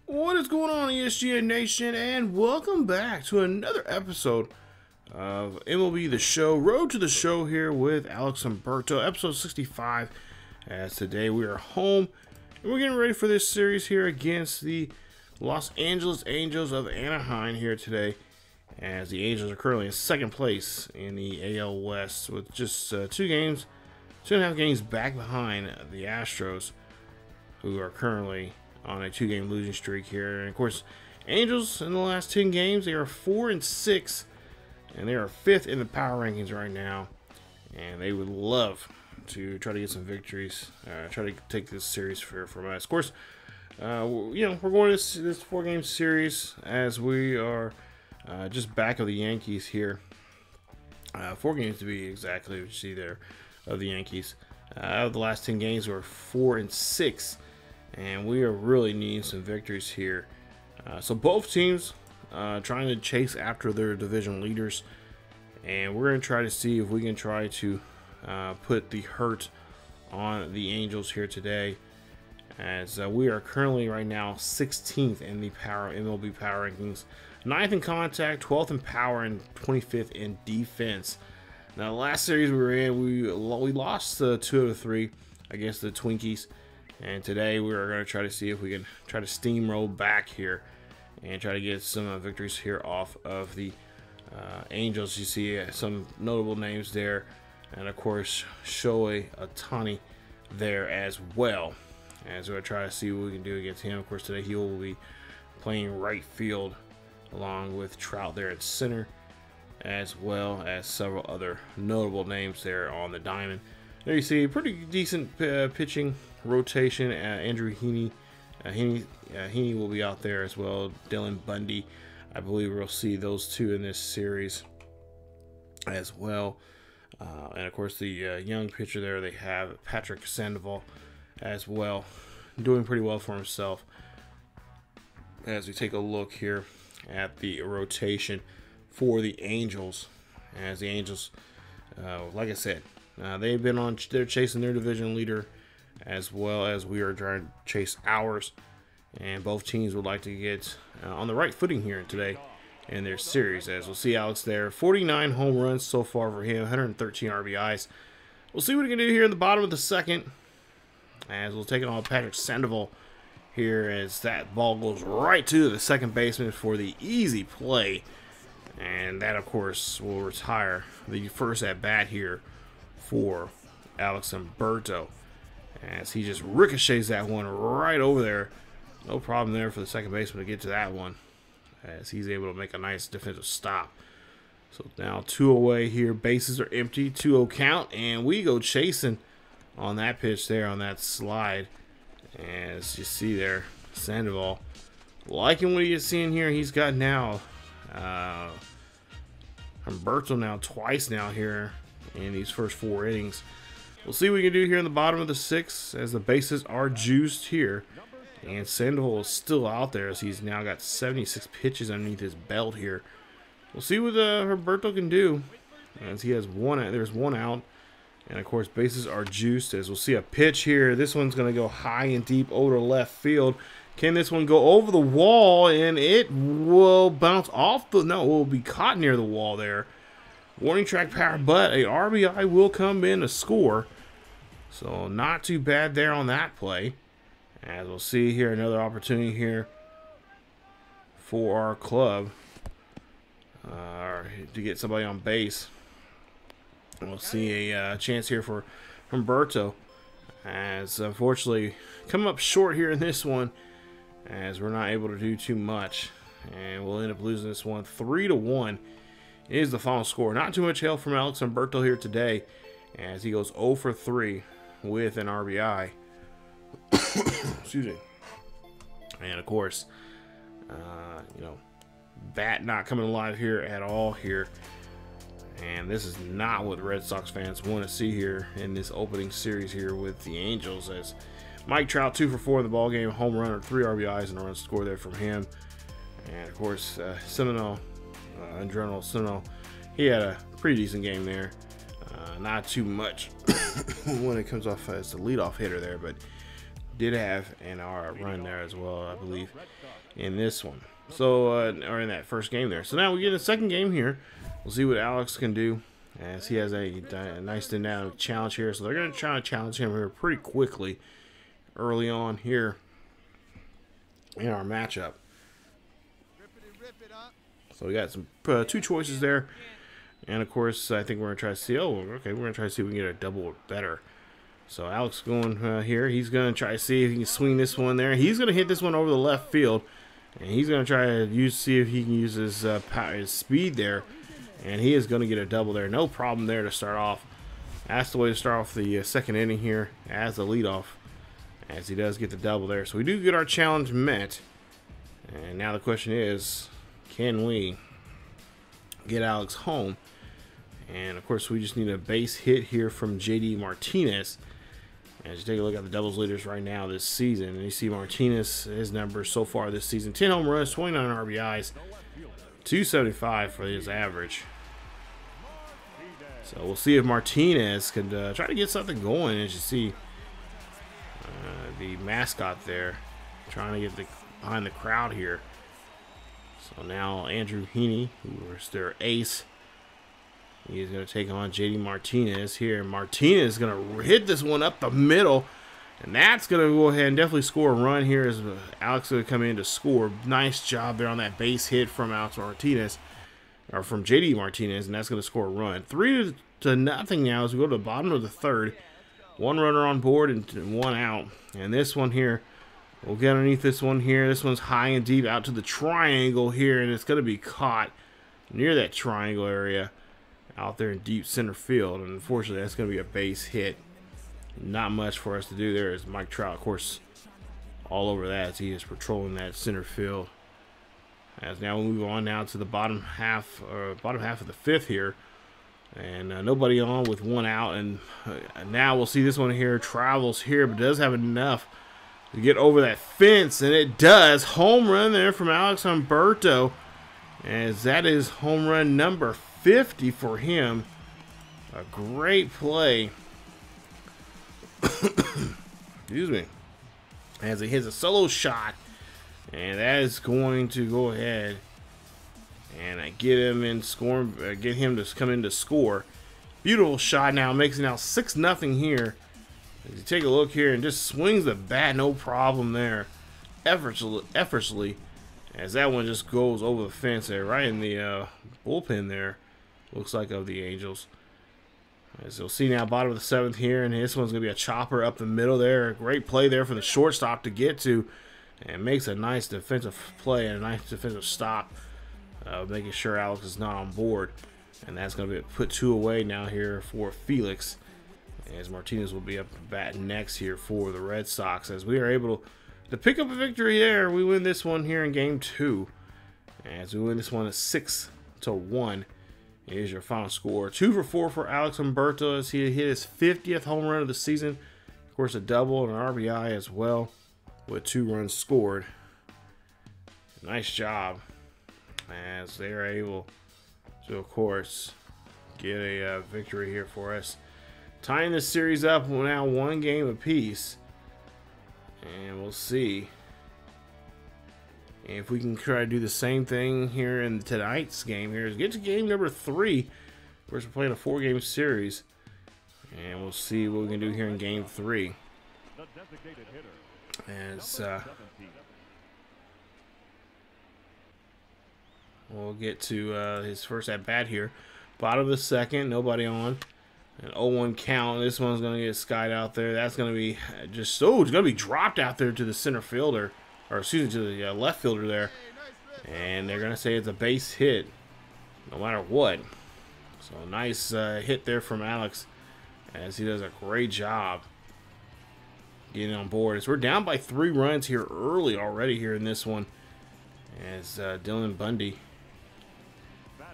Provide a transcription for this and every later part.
What is going on, ESGN Nation, and welcome back to another episode of MLB The Show, Road to the Show here with Alex Humberto, episode 65, as today we are home, and we're getting ready for this series here against the Los Angeles Angels of Anaheim here today, as the Angels are currently in second place in the AL West with just 2.5 games back behind the Astros, who are currently on a 2-game losing streak here. And of course, Angels in the last 10 games, they are 4-6, and they are 5th in the power rankings right now. And they would love to try to get some victories, try to take this series from us. Of course, we're going to this 4-game series as we are just back of the Yankees here. 4 games to be exactly, what you see there of the Yankees. Out of the last 10 games, we're 4-6. And we are really needing some victories here. So both teams trying to chase after their division leaders. And we're going to try to see if we can try to put the hurt on the Angels here today. As we are currently right now 16th in the MLB power rankings. 9th in contact, 12th in power, and 25th in defense. Now the last series we were in, we lost 2 out of 3 against the Twinkies. And today we are going to try to see if we can try to steamroll back here and try to get some victories here off of the Angels. You see some notable names there, and of course Shohei Ohtani there as well. As we try to see what we can do against him. Of course, today he will be playing right field along with Trout there at center, as well as several other notable names there on the diamond. There you see pretty decent pitching rotation. Andrew Heaney. Heaney will be out there as well. Dylan Bundy. I believe we'll see those two in this series as well. And of course the young pitcher there, they have Patrick Sandoval as well, doing pretty well for himself. As we take a look here at the rotation for the Angels, as the Angels, like I said, they've been they're chasing their division leader as well as we are trying to chase ours, and both teams would like to get on the right footing here today in their series. As we'll see Alex there, 49 home runs so far for him, 113 RBIs. We'll see what he can do here in the bottom of the second, as we'll take it on Patrick Sandoval here, as that ball goes right to the second baseman for the easy play, and that of course will retire the first at bat here for Alex Humberto, as he just ricochets that one right over there. No problem there for the second baseman to get to that one, as he's able to make a nice defensive stop. So now 2 away here, bases are empty, 2-0 count, and we go chasing on that pitch there, on that slide. As you see there, Sandoval liking what he is seeing here. He's got now Humberto now twice now here in these first 4 innings. We'll see what we can do here in the bottom of the 6th, as the bases are juiced here, and Sandoval is still out there, as he's now got 76 pitches underneath his belt here. We'll see what Humberto can do, as he has there's one out, and of course bases are juiced. As we'll see a pitch here, this one's going to go high and deep over to left field. Can this one go over the wall? And it will bounce off it will be caught near the wall there. Warning track power, but a RBI will come in to score. So not too bad there on that play. As we'll see here, another opportunity here for our club to get somebody on base. We'll see a chance here for Humberto, as unfortunately come up short here in this one, as we're not able to do too much, and we'll end up losing this one 3-1 is the final score. Not too much help from Alex Humberto here today, as he goes 0 for 3 with an RBI. Excuse me. And of course, bat not coming alive here at all here. And this is not what Red Sox fans want to see here in this opening series here with the Angels, as Mike Trout 2 for 4 in the ball game, home run or 3 RBIs and a run score there from him. And of course, Seminole, he had a pretty decent game there. Not too much when it comes off as the leadoff hitter there, but did have an run there as well, I believe, in this one. So, or in that first game there. So now we get a second game here. We'll see what Alex can do, as he has a nice dynamic challenge here. So they're going to try to challenge him here pretty quickly early on here in our matchup. So we got some two choices there. And of course, I think we're going to try to see, oh, okay, we're going to try to see if we can get a double or better. So Alex going here. He's going to try to see if he can swing this one there. He's going to hit this one over the left field. And he's going to try to see if he can use his speed there. And he is going to get a double there. No problem there to start off. That's the way to start off the second inning here as the leadoff, as he does get the double there. So we do get our challenge met. And now the question is, can we get Alex home? And of course, we just need a base hit here from JD Martinez. As you take a look at the doubles leaders right now this season, and you see Martinez, his numbers so far this season: 10 home runs, 29 RBIs, 275 for his average. So we'll see if Martinez can try to get something going. As you see the mascot there trying to get behind the crowd here. So now Andrew Heaney, who is their ace, he's going to take on JD Martinez here. Martinez is going to hit this one up the middle, and that's going to go ahead and definitely score a run here as Alex is going to come in to score. Nice job there on that base hit from Alex Martinez, or from JD Martinez, and that's going to score a run. 3-0 now as we go to the bottom of the third. One runner on board and one out. And this one here, we'll get underneath this one here. This one's high and deep out to the triangle here, and it's going to be caught near that triangle area out there in deep center field. And unfortunately, that's going to be a base hit. Not much for us to do there, as Mike Trout, of course, all over that as he is patrolling that center field. As now we move on now to the bottom half of the fifth here. And nobody on with one out. And now we'll see this one here travels here, but does have enough to get over that fence. And it does. Home run there from Alex Humberto, as that is home run number 50 for him. A great play. Excuse me. As he hits a solo shot. And that is going to go ahead and get him in scoring, get him to come in to score. Beautiful shot now, makes it now 6-0 here. As you take a look here and just swings the bat, no problem there, effortlessly, as that one just goes over the fence there, right in the bullpen there, looks like, of the Angels. As you'll see now, bottom of the seventh here, and this one's going to be a chopper up the middle there. Great play there for the shortstop to get to, and makes a nice defensive play and a nice defensive stop, making sure Alex is not on board. And that's going to be put 2 away now here for Felix, as Martinez will be up to bat next here for the Red Sox, as we are able to pick up a victory there. We win this one here in game 2, as we win this one at 6-1. Here's your final score. 2 for 4 for Alex Humberto, as he hit his 50th home run of the season. Of course, a double and an RBI as well, with 2 runs scored. Nice job, as they are able to, of course, get a victory here for us. Tying this series up now 1 game apiece. And we'll see if we can try to do the same thing here in tonight's game here. Get to game number 3. Of course, we're playing a 4-game series. And we'll see what we can do here in game 3. As we'll get to his first at bat here. Bottom of the second, nobody on. An 0-1 count. This one's going to get skied out there. That's going to be just it's going to be dropped out there to the center fielder, or excuse me, to the left fielder there. And they're going to say it's a base hit, no matter what. So nice hit there from Alex, as he does a great job getting on board. As we're down by 3 runs here early already here in this one, as Dylan Bundy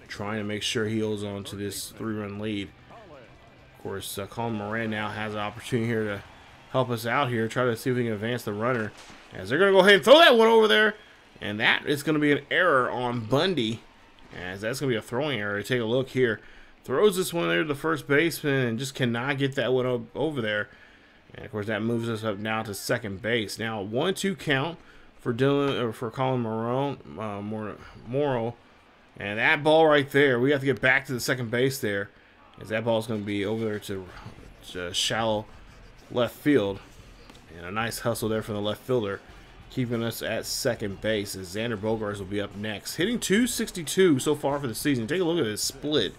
trying to make sure he holds on to this 3-run lead. Of course, Colin Moran now has an opportunity here to help us out here, try to see if we can advance the runner, as they're going to go ahead and throw that one over there, and that is going to be an error on Bundy, as that's going to be a throwing error. Take a look here. Throws this one there to the first baseman and just cannot get that one over there. And of course that moves us up now to second base. Now 1-2 count for Colin Morrow. And that ball right there, we have to get back to the second base there, as that ball is going to be over there to shallow left field. And a nice hustle there from the left fielder, keeping us at second base, as Xander Bogaerts will be up next. Hitting .262 so far for the season. Take a look at his split.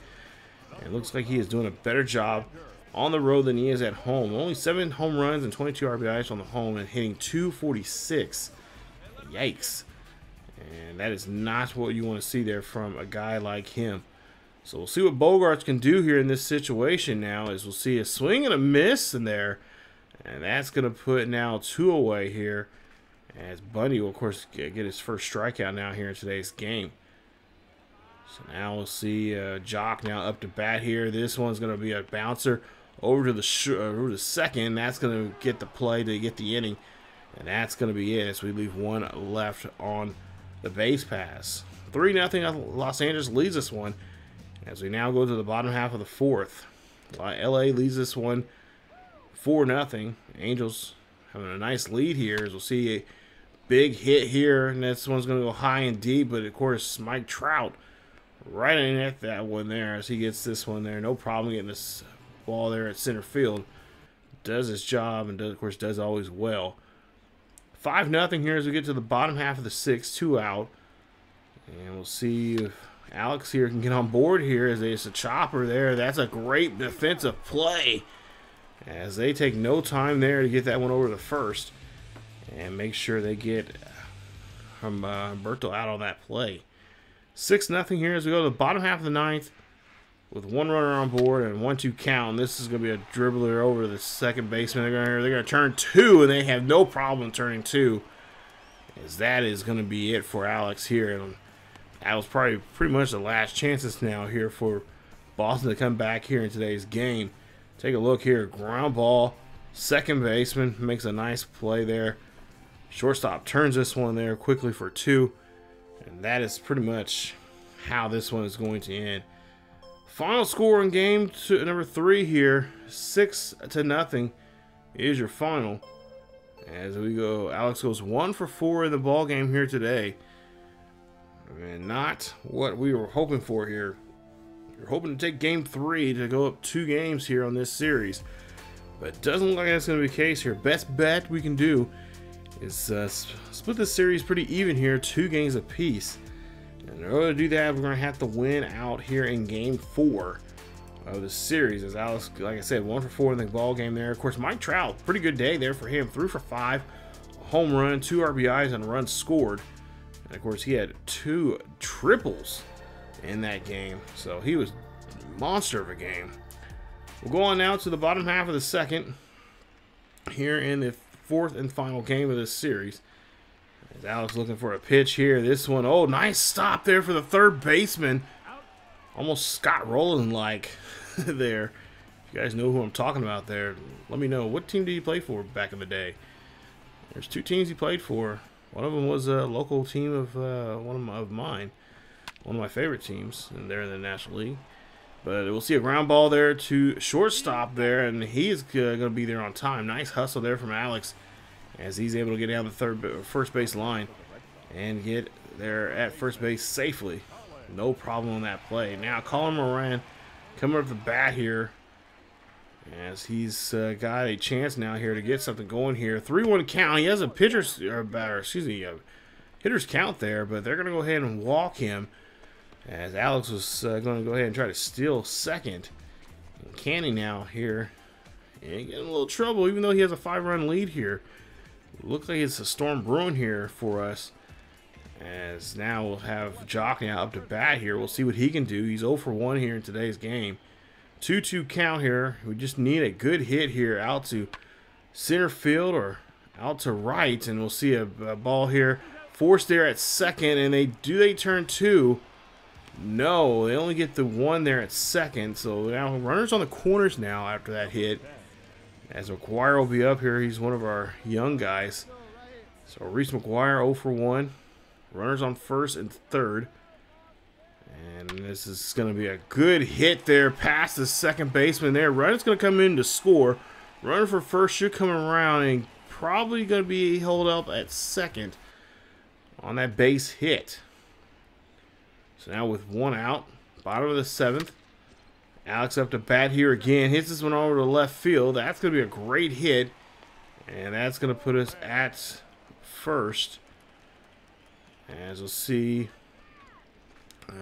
And it looks like he is doing a better job on the road than he is at home. Only 7 home runs and 22 RBIs on the home, and hitting .246. Yikes. And that is not what you want to see there from a guy like him. So we'll see what Bogaerts can do here in this situation now, as we'll see a swing and a miss in there. And that's going to put now 2 away here, as Bundy will, of course, get his first strikeout now here in today's game. So now we'll see Jock now up to bat here. This one's going to be a bouncer over to the second. That's going to get the play to get the inning. And that's going to be it, as we leave 1 left on the base pass. 3-0 Los Angeles leads this one, as we now go to the bottom half of the 4th. LA leads this one 4-0. Angels having a nice lead here, as we'll see a big hit here, and this one's going to go high and deep, but of course Mike Trout right in at that one there, as he gets this one there. No problem getting this ball there at center field. Does his job, and of course does always well. 5-0 here as we get to the bottom half of the 6th, 2 out. And we'll see if Alex here can get on board here, as there's a chopper there. That's a great defensive play, as they take no time there to get that one over to first and make sure they get Humberto out on that play. 6-0 here as we go to the bottom half of the 9th with 1 runner on board and 1-2 count. And this is going to be a dribbler over to the second baseman. They're going to turn 2, and they have no problem turning 2, as that is going to be it for Alex here. And that was probably pretty much the last chances now here for Boston to come back here in today's game. Take a look here. Ground ball. Second baseman makes a nice play there. Shortstop turns this one there quickly for 2. And that is pretty much how this one is going to end. Final score in game number 3 here. 6-0 is your final. As we go, Alex goes 1 for 4 in the ball game here today. And not what we were hoping for here. You're hoping to take game 3 to go up 2 games here on this series. But it doesn't look like that's going to be the case here. Best bet we can do is split this series pretty even here, 2 games apiece. And in order to do that, we're going to have to win out here in game 4 of the series. As Alex, like I said, 1 for 4 in the ball game there. Of course, Mike Trout, pretty good day there for him. 3 for 5, a home run, 2 RBIs, and a run scored. And of course, he had 2 triples in that game. So he was a monster of a game. We'll go on now to the bottom half of the 2nd here in the 4th and final game of this series. As Alex looking for a pitch here. This one, oh, nice stop there for the third baseman. Almost Scott Rowland-like there. If you guys know who I'm talking about there, let me know. What team did he play for back in the day? There's 2 teams he played for. One of them was a local team of one of mine. One of my favorite teams, and they're in the National League. But we'll see a ground ball there to shortstop there, and he is going to be there on time. Nice hustle there from Alex, as he's able to get down the first base line and get there at first base safely. No problem on that play. Now Colin Moran coming up the bat here, as he's got a chance now here to get something going here. 3-1 count. He has a hitter's count there, but they're going to go ahead and walk him, as Alex was going to go ahead and try to steal second. And Canny now here, and getting a little trouble, even though he has a 5-run lead here. Looks like it's a storm brewing here for us, as now we'll have Jock now up to bat here. We'll see what he can do. He's 0 for 1 here in today's game. 2-2 count here. We just need a good hit here out to center field or out to right, and we'll see a ball here forced there at second. And they turn 2? No, they only get the 1 there at second. So now runners on the corners now after that hit, as McGuire will be up here. He's one of our young guys. So Reese McGuire 0 for 1. Runners on first and third. And this is going to be a good hit there past the second baseman there. Runner's going to come in to score. Runner for first should come around and probably going to be held up at second on that base hit. So now with one out, bottom of the 7th, Alex up to bat here again. Hits this one over to left field. That's going to be a great hit. And that's going to put us at first. As we'll see a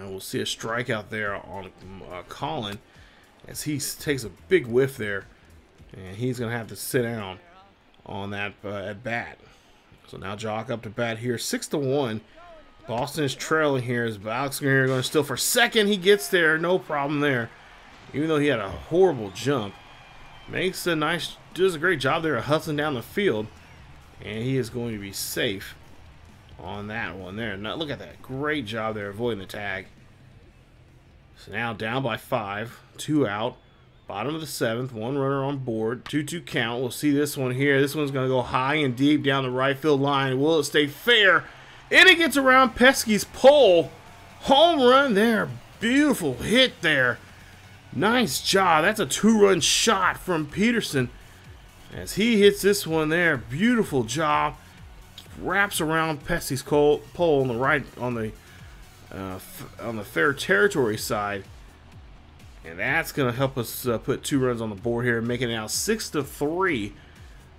strikeout there on Colin. As he takes a big whiff there. And he's going to have to sit down on that at bat. So now Jock up to bat here. 6-1. Boston is trailing here. As Alex here going to steal for second. He gets there. No problem there. Even though he had a horrible jump. Does a great job there of hustling down the field. And he is going to be safe on that one there. Now look at that. Great job there avoiding the tag. So now down by 5. 2 out. Bottom of the 7th. 1 runner on board. 2-2 count. We'll see this one here. This one's going to go high and deep down the right field line. Will it stay fair? And it gets around Pesky's pole. Home run there. Beautiful hit there. Nice job. That's a 2-run shot from Peterson. As he hits this one there. Beautiful job. Wraps around Pesky's pole on the right, on the fair territory side. And that's going to help us put 2 runs on the board here, making it now 6-3.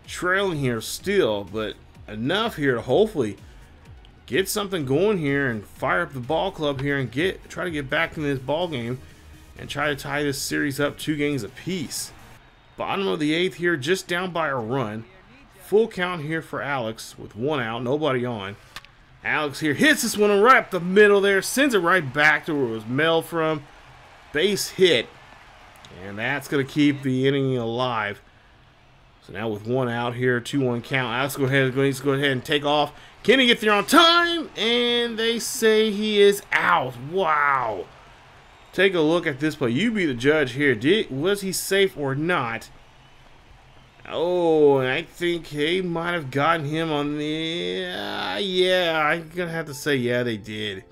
Trailing here still, but enough here to hopefully get something going here and fire up the ball club here and try to get back in this ball game and try to tie this series up 2 games apiece. Bottom of the 8th here, just down by a run. Full count here for Alex with 1 out, nobody on. Alex here hits this one right up the middle there, sends it right back to where it was mailed from. Base hit, and that's going to keep the inning alive. So now with 1 out here, 2-1 count. Alex needs to go ahead and take off. Can he get there on time? And they say he is out. Wow. Take a look at this play. You be the judge here. Was he safe or not? Oh, and I think they might have gotten him on the... yeah, I'm going to have to say, yeah, they did.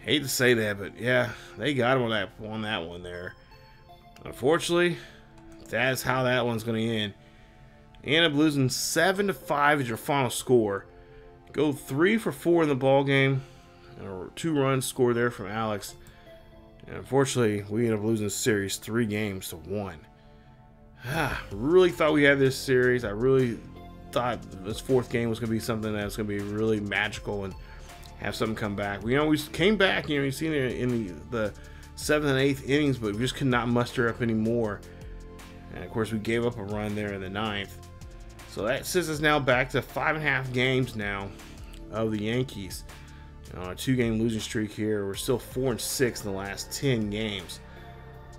Hate to say that, but yeah, they got him on that one there. Unfortunately, that's how that one's going to end. End up losing 7-5 is your final score. Go 3 for 4 in the ball game. 2 runs scored there from Alex. And unfortunately, we end up losing the series 3-1. Really thought we had this series. I really thought this 4th game was going to be something that's going to be really magical and have something come back. We came back. You've seen it in the 7th and 8th innings, but we just could not muster up anymore. And of course, we gave up a run there in the 9th. So that sends us now back to 5.5 games now of the Yankees. On a 2-game losing streak here. We're still 4-6 in the last 10 games.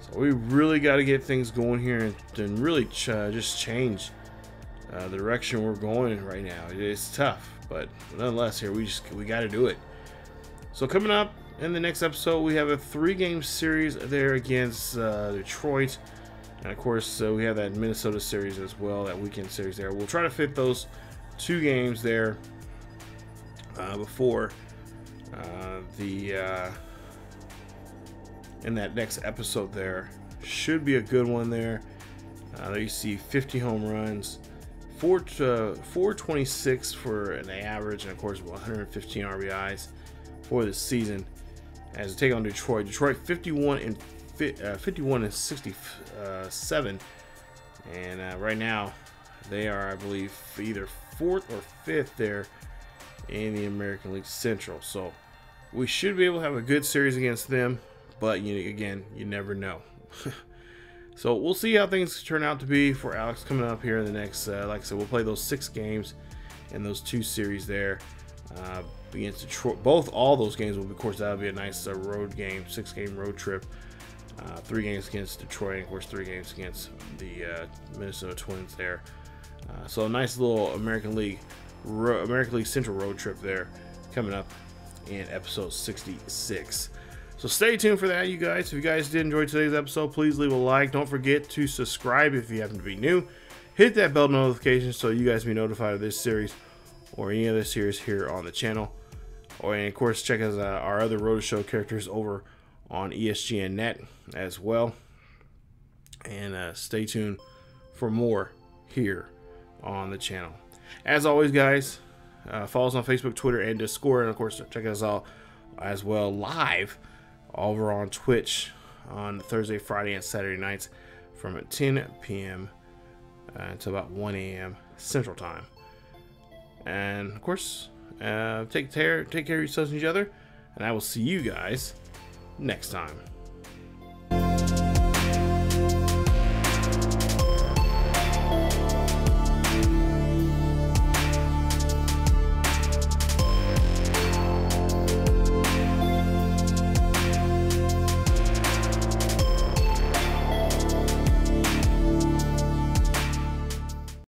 So we really got to get things going here and really just change the direction we're going in right now. It's tough, but nonetheless, here we got to do it. So coming up in the next episode, we have a 3-game series there against Detroit, and of course we have that Minnesota series as well, that weekend series there. We'll try to fit those 2 games there before in that next episode there. Should be a good one there. There you see 50 home runs, 426 for an average, and of course 115 RBIs for the season. As we take on Detroit, 51 and 67, and right now they are, I believe, either 4th or 5th there in the American League Central. So we should be able to have a good series against them, but again, you never know. So we'll see how things turn out to be for Alex coming up here in the next, like I said, we'll play those 6 games in those 2 series there against Detroit. All those games will be, of course, that'll be a nice road game, 6-game road trip. 3 games against Detroit, and of course 3 games against the Minnesota Twins there. So a nice little American League Central road trip there coming up in episode 66. So stay tuned for that, you guys. If you guys did enjoy today's episode, please leave a like. Don't forget to subscribe if you happen to be new. Hit that bell notification so you guys be notified of this series or any other series here on the channel. And of course, check out our other Road Show characters over on ESGNet as well. And stay tuned for more here on the channel. As always, guys, follow us on Facebook, Twitter, and Discord. And, of course, check us out as well live over on Twitch on Thursday, Friday, and Saturday nights from 10 p.m. Until about 1 a.m. Central Time. And, of course, take care of yourselves and each other. And I will see you guys next time.